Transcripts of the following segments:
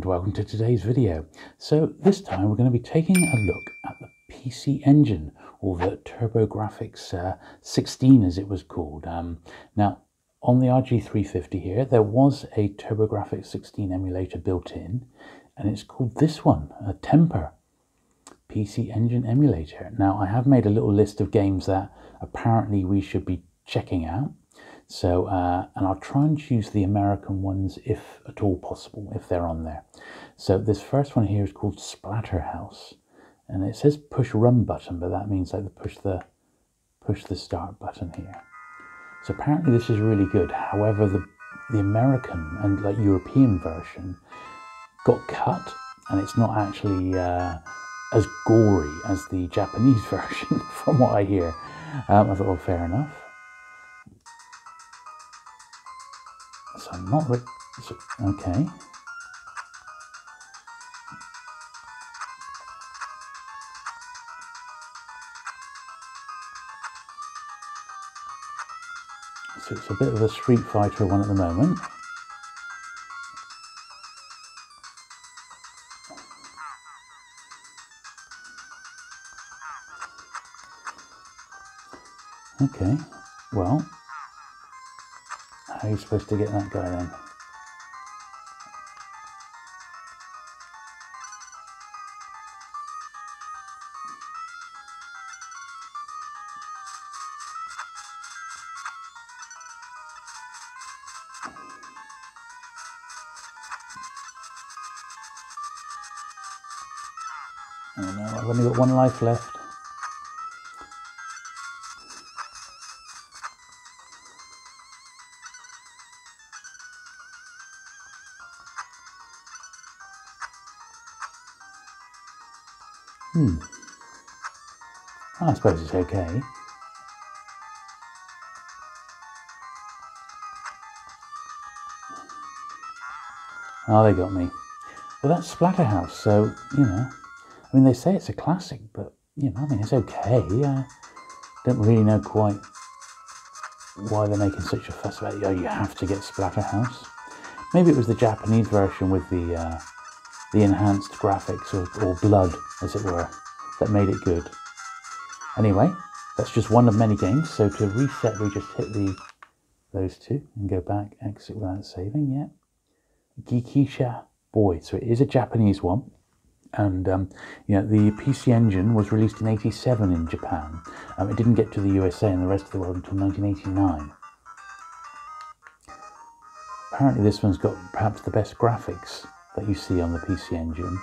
and welcome to today's video. So this time we're going to be taking a look at the PC Engine, or the Turbo Graphix 16 as it was called. Now on the RG350 here there was a Turbo Graphix 16 emulator built in, and it's called this one, a Temper PC Engine emulator. Now I have made a little list of games that apparently we should be checking out. So, and I'll try and choose the American ones if at all possible, if they're on there. So this first one here is called Splatterhouse, and it says push run button, but that means like push the start button here. So apparently this is really good. However, the American and like European version got cut, and it's not actually as gory as the Japanese version, from what I hear. I thought, well, fair enough. So I'm not really, okay. So it's a bit of a Street Fighter one at the moment. Okay, well, how are you supposed to get that guy then? Oh no, I've only got one life left. I suppose it's okay. Oh, they got me. Well, that's Splatterhouse, so, you know, I mean, they say it's a classic, but, you know, I mean, it's okay. I don't really know quite why they're making such a fuss about it. Oh, you have to get Splatterhouse. Maybe it was the Japanese version with the enhanced graphics, or blood, as it were, that made it good. Anyway, that's just one of many games. So to reset, we just hit those two and go back, exit without saving. Yeah, Gekisha Boy. So it is a Japanese one, and you know, the PC Engine was released in '87 in Japan. It didn't get to the USA and the rest of the world until 1989. Apparently, this one's got perhaps the best graphics that you see on the PC Engine,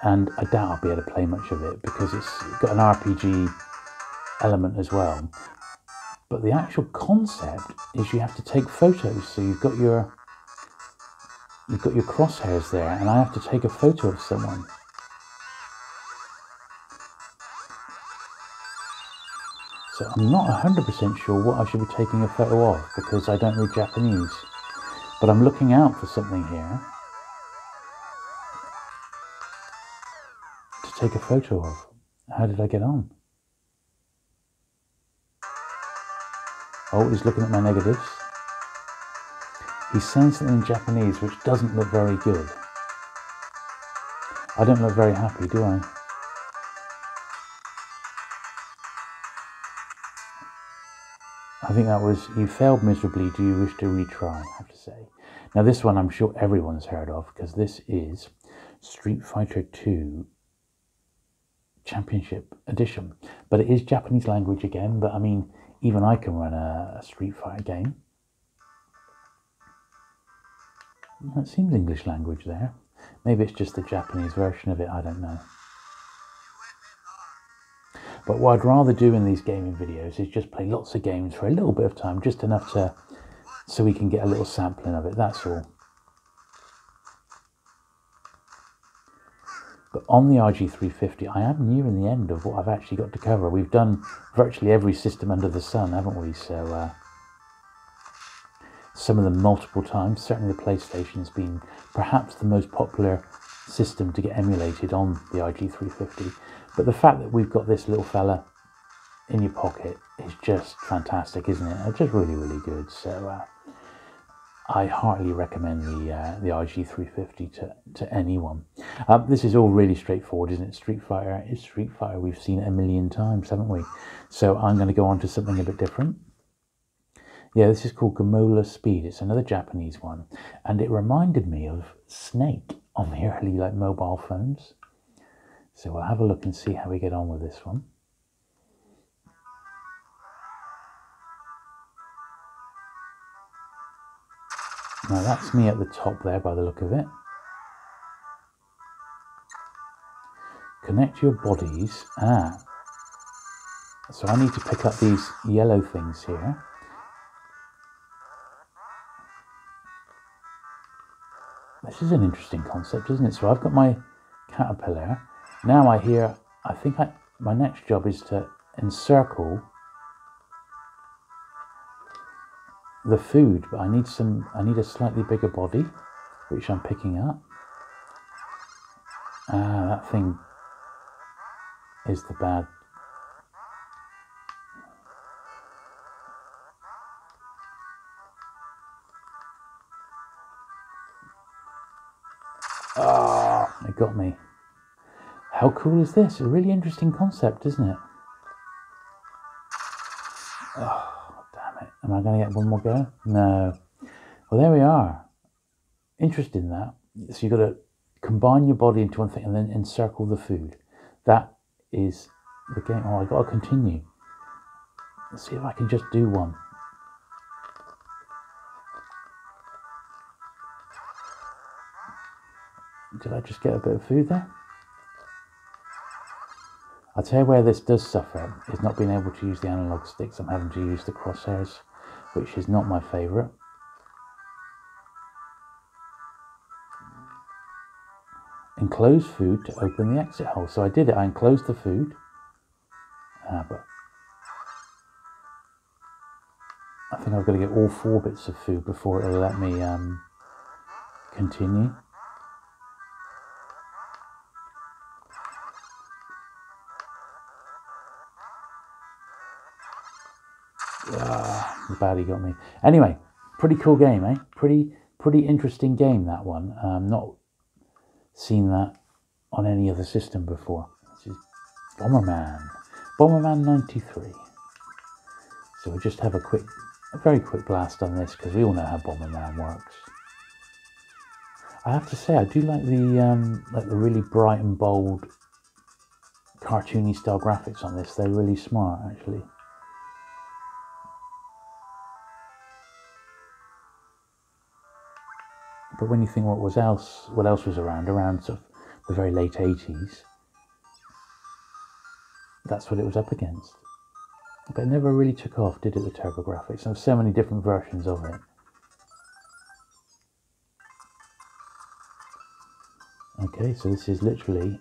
and I doubt I'll be able to play much of it because it's got an RPG element as well. But the actual concept is you have to take photos. So you've got your crosshairs there, and I have to take a photo of someone. So I'm not 100% sure what I should be taking a photo of because I don't read Japanese. But I'm looking out for something here to take a photo of. How did I get on? Oh, he's looking at my negatives. He's saying something in Japanese which doesn't look very good. I don't look very happy, do I? I think that was, you failed miserably, do you wish to retry, I have to say. Now this one I'm sure everyone's heard of, because this is Street Fighter 2 Championship Edition. But it is Japanese language again, but I mean, even I can run a Street Fighter game. It seems English language there. Maybe it's just the Japanese version of it, I don't know. But what I'd rather do in these gaming videos is just play lots of games for a little bit of time, just enough so we can get a little sampling of it, that's all. But on the RG350, I am nearing the end of what I've actually got to cover. We've done virtually every system under the sun, haven't we? So some of them multiple times. Certainly the PlayStation's been perhaps the most popular system to get emulated on the RG350. But the fact that we've got this little fella in your pocket is just fantastic, isn't it? It's just really, really good. So I heartily recommend the RG350 to anyone. This is all really straightforward, isn't it? Street Fighter is Street Fighter. We've seen it a million times, haven't we? So I'm going to go on to something a bit different. Yeah, this is called Gombola Speed. It's another Japanese one. And it reminded me of Snake on the early mobile phones. So we'll have a look and see how we get on with this one. Now that's me at the top there by the look of it. Connect your bodies. So I need to pick up these yellow things here. This is an interesting concept, isn't it? So I've got my caterpillar. Now I think my next job is to encircle the food, but I need a slightly bigger body, which I'm picking up. That thing is the bad. It got me. How cool is this? A really interesting concept, isn't it? Oh, damn it. Am I going to get one more go? No. Well, there we are. Interesting that. So you've got to combine your body into one thing and then encircle the food. That is the game. Oh, I've got to continue. Let's see if I can just do one. Did I just get a bit of food there? I'll tell you where this does suffer is not being able to use the analog sticks. I'm having to use the crosshairs, which is not my favourite. Enclose food to open the exit hole. So I did it. I enclosed the food, but I think I've got to get all 4 bits of food before it'll let me continue. The baddie got me. Anyway, pretty cool game, eh? Pretty interesting game, that one. Not seen that on any other system before. This is Bomberman. Bomberman 93. So we'll just have a very quick blast on this because we all know how Bomberman works. I have to say, I do like the really bright and bold, cartoony style graphics on this. They're really smart, actually. But when you think what else was around sort of the very late 80s, that's what it was up against. But it never really took off, did it, the Turbo Graphix? There were so many different versions of it. Okay, so this is literally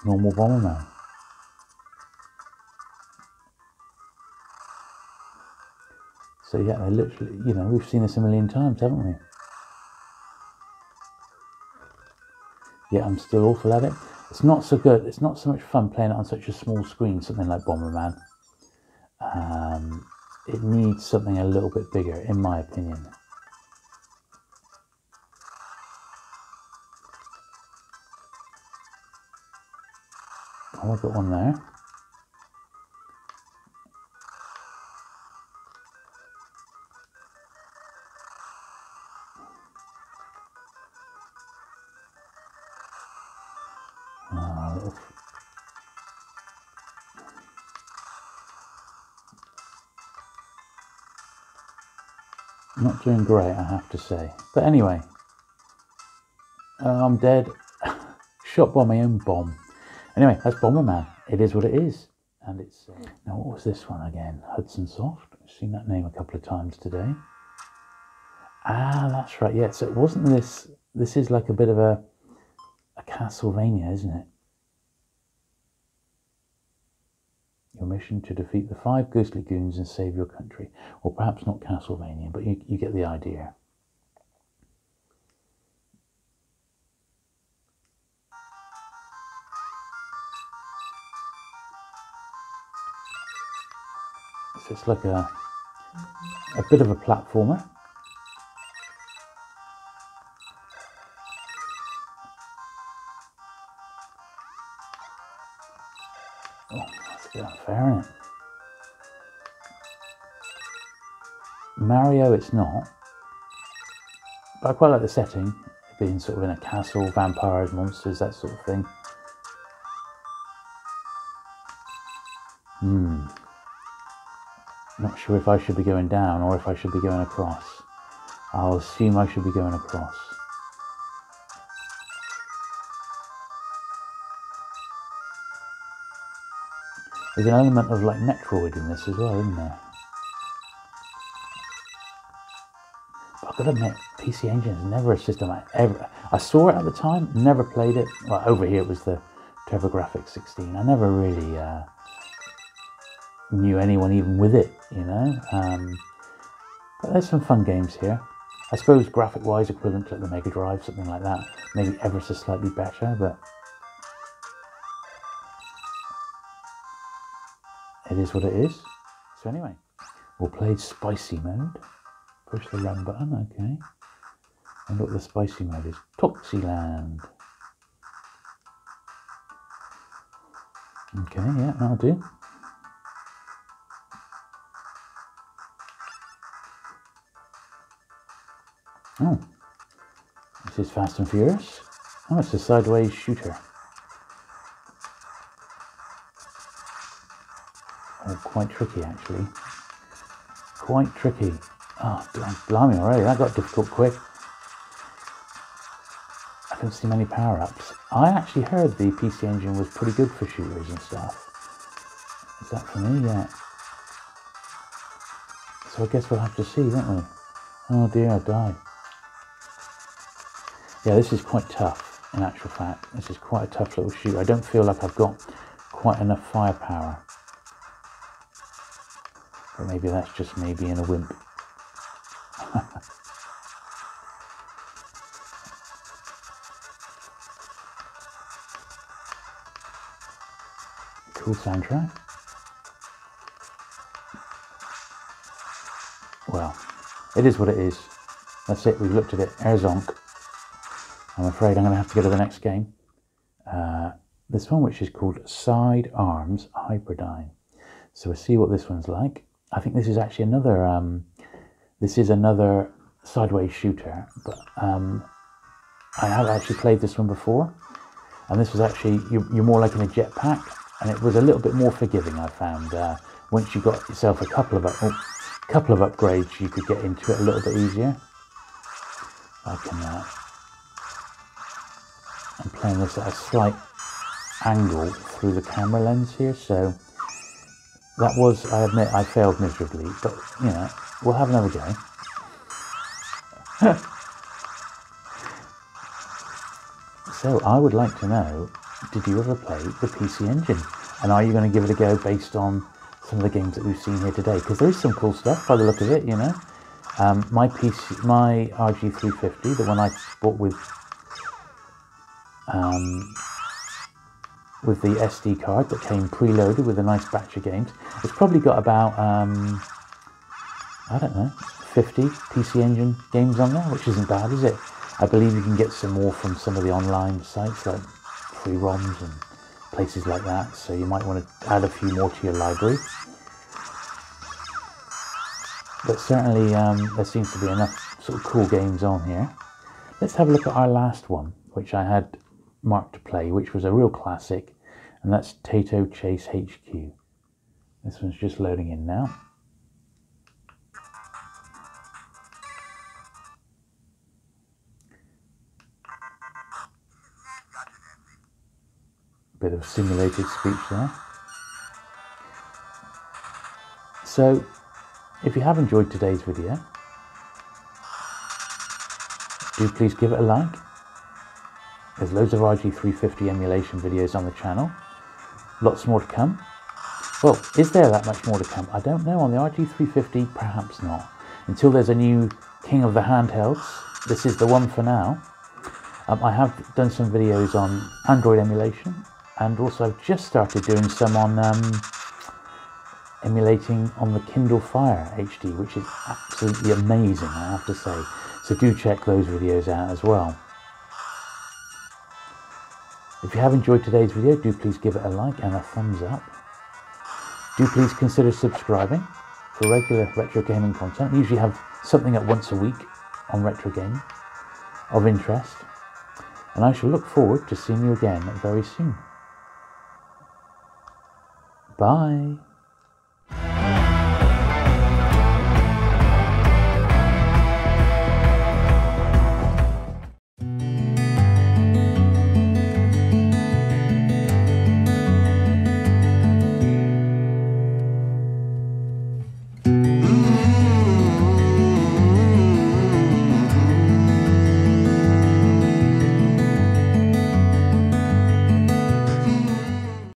normal Bomberman. So yeah, they literally, we've seen this a million times, haven't we? Yeah, I'm still awful at it. It's not so good. It's not so much fun playing it on such a small screen, something like Bomberman. It needs something a little bit bigger, in my opinion. Oh, I've got one there. Not doing great, I have to say. But anyway, I'm dead. Shot by my own bomb. Anyway, that's Bomberman. It is what it is. And it's... now, what was this one again? Hudson Soft. I've seen that name a couple of times today. That's right. Yeah, so it wasn't this... This is like a bit of a Castlevania, isn't it? Your mission to defeat the 5 ghostly goons and save your country. Or perhaps not Castlevania, but you get the idea. So it's like a bit of a platformer. Oh, that's a bit unfair, isn't it? Mario it's not, but I quite like the setting, being sort of in a castle, vampires, monsters, that sort of thing. Not sure if I should be going down or if I should be going across. I'll assume I should be going across. There's an element of like Metroid in this as well, isn't there? But I've got to admit, PC Engine is never a system I saw it at the time, never played it. Well, over here it was the Turbo Graphix 16. I never really knew anyone even with it, you know. But there's some fun games here. I suppose graphic-wise equivalent to the Mega Drive, something like that. Maybe ever so slightly better, but it is what it is. So anyway, we'll play spicy mode. Push the run button, okay. And look, the spicy mode is Topsy Land. Okay, yeah, that'll do. Oh, this is Fast and Furious. Oh, it's a sideways shooter. Oh, quite tricky actually. Quite tricky. Oh, blimey already, that got difficult quick. I don't see many power-ups. I actually heard the PC Engine was pretty good for shooters and stuff. Is that for me? Yeah. So I guess we'll have to see, won't we? Oh dear, I died. Yeah, this is quite tough, in actual fact. This is quite a tough little shoot. I don't feel like I've got quite enough firepower. But maybe that's just me being a wimp. Cool soundtrack. Well, it is what it is. That's it, we've looked at it. Zonk. I'm afraid I'm going to have to go to the next game. This one, which is called Side Arms Hyperdyne. So we'll see what this one's like. I think this is actually another sideways shooter, but I have actually played this one before, and this was actually, you're more like in a jetpack, and it was a little bit more forgiving, I found. Once you got yourself a couple of upgrades, you could get into it a little bit easier. I'm playing this at a slight angle through the camera lens here, so that was, I admit, I failed miserably, but you know, we'll have another go. So I would like to know, did you ever play the PC Engine? And are you going to give it a go based on some of the games that we've seen here today? Because there is some cool stuff by the look of it, you know. My RG350, the one I bought with the SD card that came preloaded with a nice batch of games, it's probably got about, I don't know, 50 PC Engine games on there, which isn't bad, is it? I believe you can get some more from some of the online sites like free ROMs and places like that, so you might want to add a few more to your library. But certainly there seems to be enough sort of cool games on here. Let's have a look at our last one, which I had marked to play, which was a real classic, and that's Tato Chase H.Q. This one's just loading in now. Bit of simulated speech there. So, if you have enjoyed today's video, do please give it a like. There's loads of RG350 emulation videos on the channel. Lots more to come. Well, is there that much more to come? I don't know. On the RG350, perhaps not. Until there's a new king of the handhelds, this is the one for now. I have done some videos on Android emulation, and also I've just started doing some on emulating on the Kindle Fire HD, which is absolutely amazing, I have to say. So do check those videos out as well. If you have enjoyed today's video, do please give it a like and a thumbs up. Do please consider subscribing for regular retro gaming content. We usually have something at once a week on retro gaming of interest. And I shall look forward to seeing you again very soon. Bye.